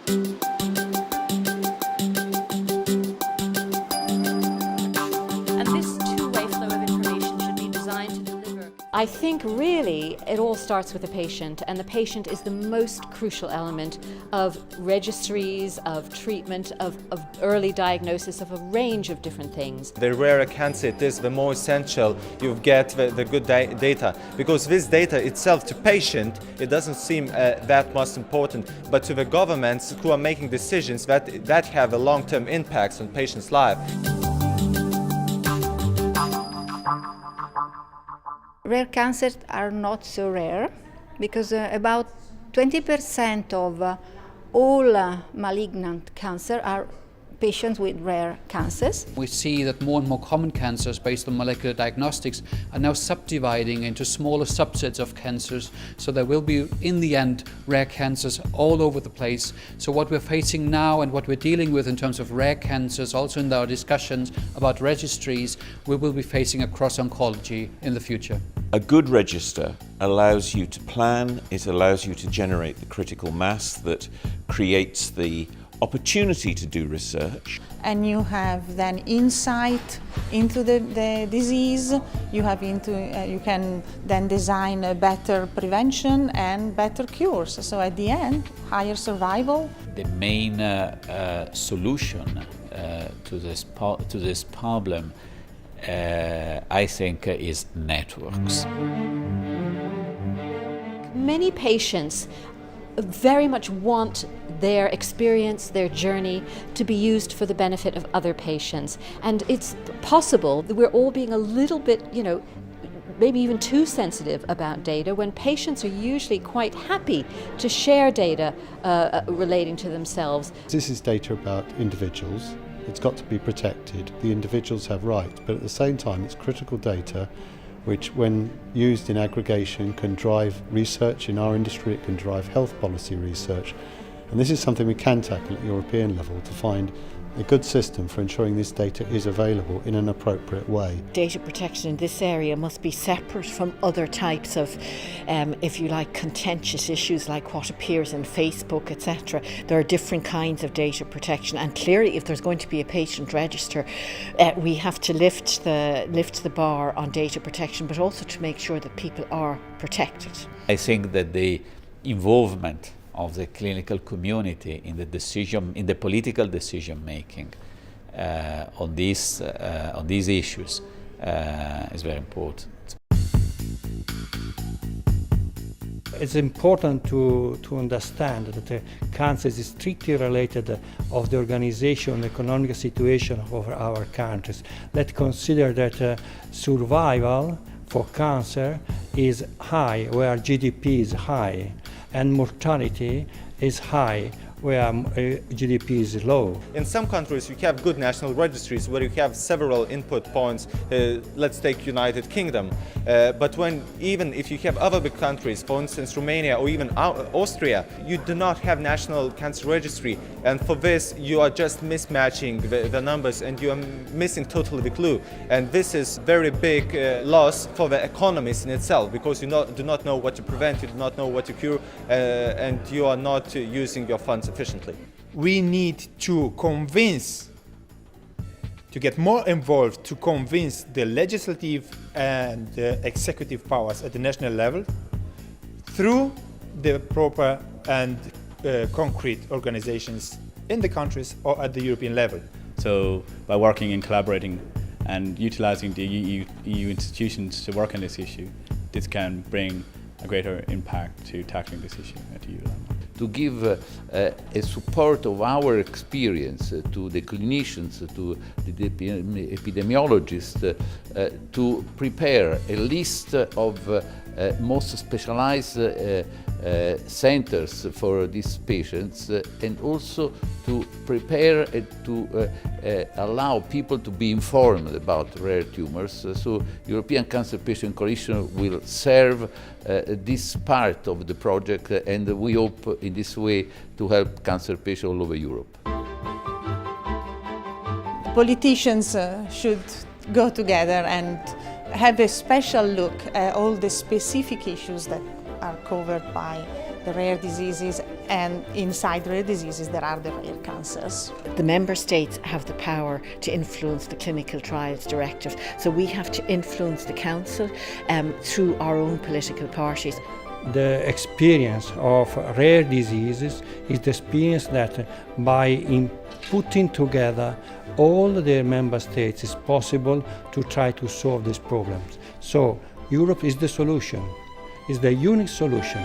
And this two-way flow of information should be designed to deliver. I think really it all starts with the patient, and the patient is the most crucial element of registries, of treatment, of early diagnosis of a range of different things. The rarer cancer it is, the more essential you get the good data, because this data itself to patient, it doesn't seem that much important, but to the governments who are making decisions that have a long-term impacts on patients' life. Rare cancers are not so rare because about 20% of all malignant cancer are patients with rare cancers. We see that more and more common cancers based on molecular diagnostics are now subdividing into smaller subsets of cancers, so there will be in the end rare cancers all over the place. So what we're facing now and what we're dealing with in terms of rare cancers, also in our discussions about registries, we will be facing across oncology in the future. A good register allows you to plan, it allows you to generate the critical mass that creates the opportunity to do research. And you have then insight into the disease, you can then design a better prevention and better cures. So at the end, higher survival. The main solution to this problem, I think, is networks. Many patients very much want their experience, their journey to be used for the benefit of other patients. And it's possible that we're all being a little bit, maybe even too sensitive about data, when patients are usually quite happy to share data relating to themselves. This is data about individuals. It's got to be protected. The individuals have rights, but at the same time it's critical data which, when used in aggregation, can drive research in our industry, it can drive health policy research. And this is something we can tackle at European level to find a good system for ensuring this data is available in an appropriate way. Data protection in this area must be separate from other types of, if you like, contentious issues like what appears in Facebook, etc. There are different kinds of data protection, and clearly if there's going to be a patient register, we have to lift the bar on data protection, but also to make sure that people are protected. I think that the involvement of the clinical community in the political decision making on these issues is very important. It's important to understand that cancer is strictly related of the organization and economic situation of our countries. Let's consider that survival for cancer is high where GDP is high, and mortality is high where GDP is low. In some countries you have good national registries where you have several input points. Let's take United Kingdom. But even if you have other big countries, for instance Romania or even Austria, you do not have national cancer registry, and for this you are just mismatching the numbers and you are missing totally the clue. And this is very big loss for the economies in itself, because you do not know what to prevent, you do not know what to cure, and you are not using your funds efficiently. We need to get more involved to convince the legislative and the executive powers at the national level through the proper and concrete organizations in the countries or at the European level. So by working and collaborating and utilizing the EU institutions to work on this issue, this can bring a greater impact to tackling this issue at EU level. To give a support of our experience to the clinicians, to the epidemiologists, to prepare a list of most specialized centers for these patients, and also to prepare to allow people to be informed about rare tumors. So European Cancer Patient Coalition will serve this part of the project, and we hope in this way to help cancer patients all over Europe. Politicians should go together and have a special look at all the specific issues that are covered by the rare diseases, and inside rare diseases there are the rare cancers. The member states have the power to influence the clinical trials directive, so we have to influence the council through our own political parties. The experience of rare diseases is the experience that by putting together all the member states it's possible to try to solve these problems. So Europe is the solution, is the unique solution.